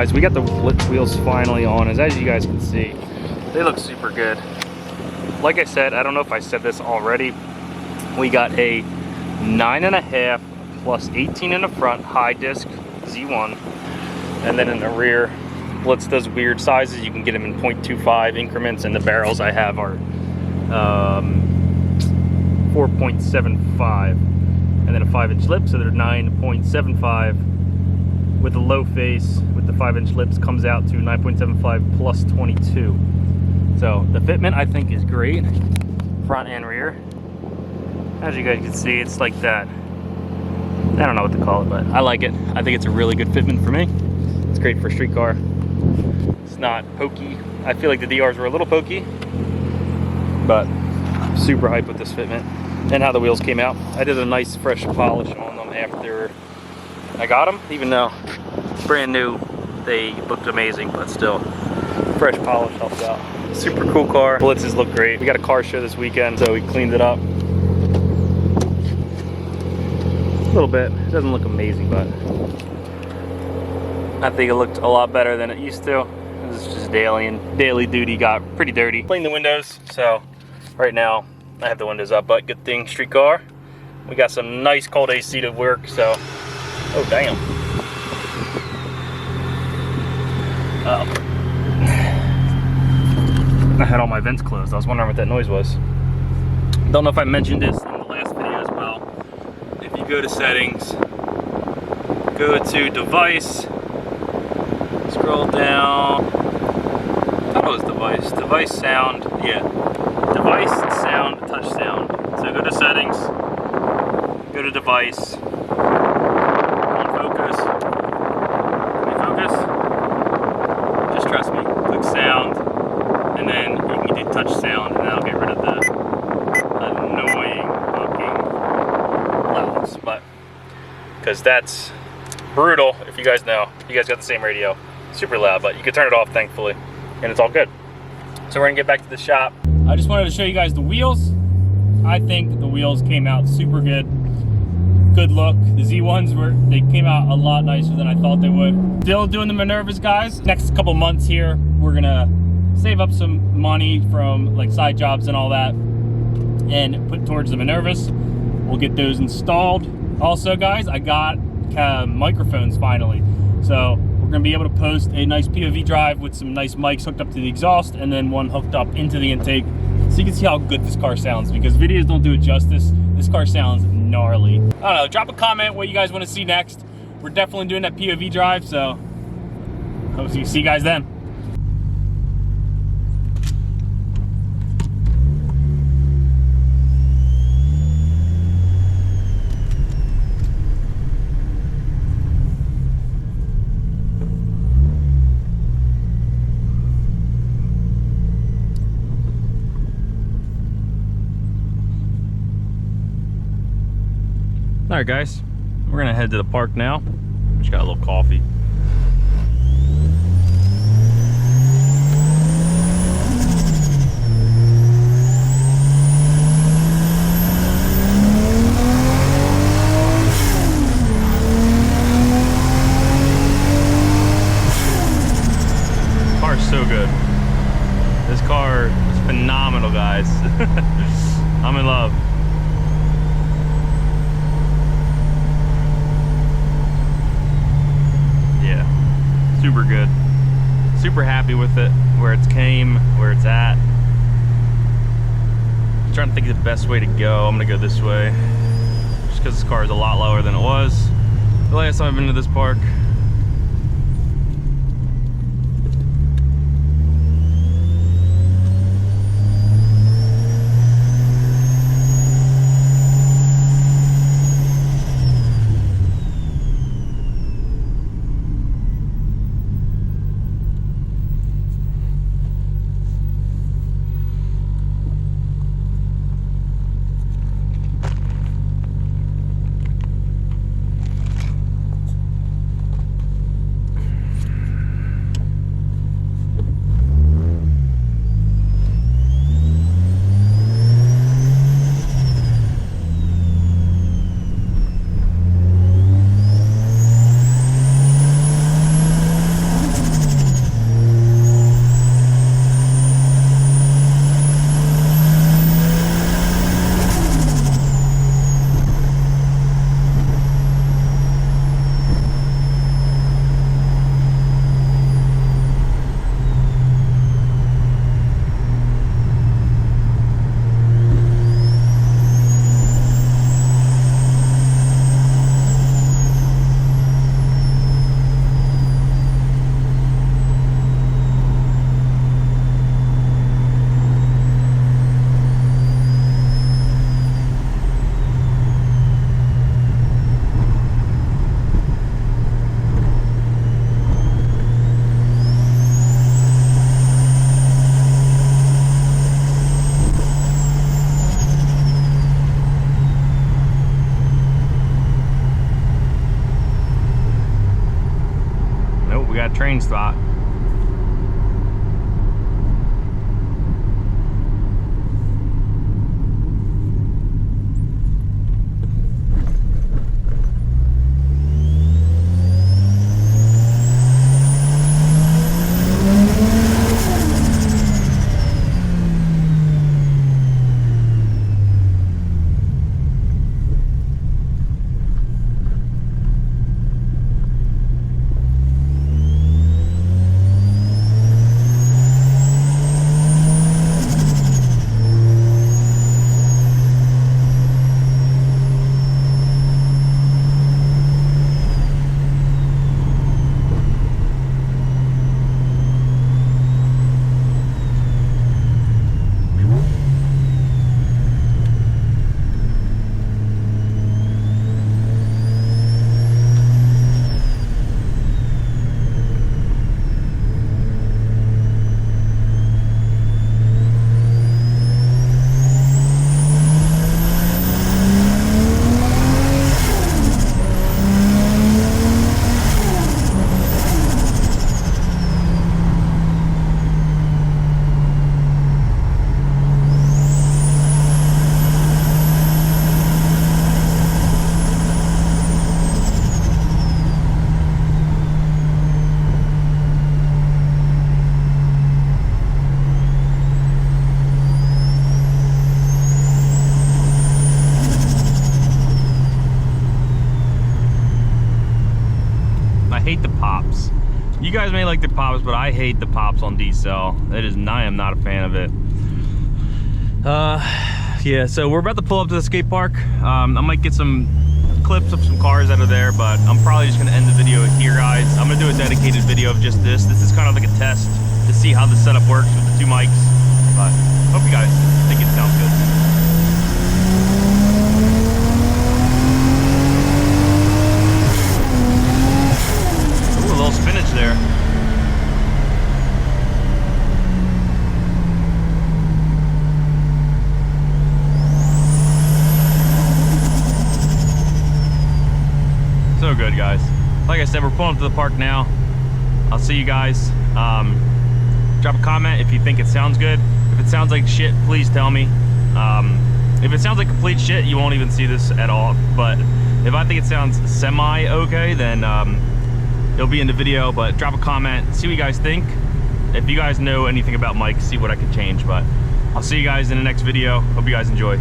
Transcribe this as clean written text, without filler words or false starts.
guys, we got the wheels finally on. As you guys can see, they look super good. Like I said, I don't know if I said this already, we got a 9.5 plus 18 in the front high disc Z1, and then in the rear Blitz does weird sizes. You can get them in 0.25 increments, and the barrels I have are 4.75, and then a 5-inch lip, so they're 9.75 with a low face. With the 5-inch lips comes out to 9.75 plus 22. So the fitment I think is great, front and rear. As you guys can see, it's like that. I don't know what to call it, but I like it. I think it's a really good fitment for me. It's great for a street car. It's not pokey. I feel like the DRs were a little pokey, but super hyped with this fitment and how the wheels came out. I did a nice fresh polish on them after I got them, even though brand new, they looked amazing, but still, fresh polish helps out. Super cool car. Blitzes look great. We got a car show this weekend, so we cleaned it up a little bit. It doesn't look amazing, but I think it looked a lot better than it used to. It was just daily, and daily duty got pretty dirty. Cleaned the windows, so right now I have the windows up, but good thing, street car. We got some nice cold AC to work, so, oh damn. I had all my vents closed. I was wondering what that noise was. Don't know if I mentioned this in the last video as well. If you go to settings, go to device, scroll down. I thought it was device sound, yeah. Device, sound, touch sound. So go to settings, go to device, on focus, refocus, just trust me, click sound, and then you can do touch sound, and that'll get rid of the annoying honking loudness, but, because that's brutal, if you guys know, you guys got the same radio, super loud, but you can turn it off thankfully, and it's all good. So we're gonna get back to the shop. I just wanted to show you guys the wheels. I think the wheels came out super good. Good look. The Z1s they came out a lot nicer than I thought they would. Still doing the Minervas, guys. Next couple months here, we're gonna save up some money from like side jobs and all that and put towards the Minervas. We'll get those installed. Also, guys, I got microphones finally. So we're gonna be able to post a nice POV drive with some nice mics hooked up to the exhaust and then one hooked up into the intake, so you can see how good this car sounds, because videos don't do it justice. This car sounds gnarly. I don't know, drop a comment what you guys want to see next. We're definitely doing that POV drive, so hope to see you guys then. All right, guys, we're gonna head to the park now. Just got a little coffee. This car is so good. This car is phenomenal, guys. I'm in love. Super good. Super happy with it, where it's came, where it's at. I'm trying to think of the best way to go. I'm gonna go this way, just because this car is a lot lower than it was the last time I've been to this park. train spot. Hate the pops. You guys may like the pops, but I hate the pops on D-cell. I am not a fan of it. Yeah, so we're about to pull up to the skate park. I might get some clips of some cars out of there, but I'm probably just gonna end the video here, guys. I'm gonna do a dedicated video of just this. This is kind of like a test to see how the setup works with the 2 mics. But hope you guys think it sounds good. Spinach there. So good, guys. Like I said, we're pulling up to the park now. I'll see you guys. Drop a comment if you think it sounds good. If it sounds like shit, please tell me. If it sounds like complete shit, you won't even see this at all. But if I think it sounds semi-okay, then it'll be in the video. But drop a comment, see what you guys think. If you guys know anything about mics, see what I could change. But I'll see you guys in the next video. Hope you guys enjoy.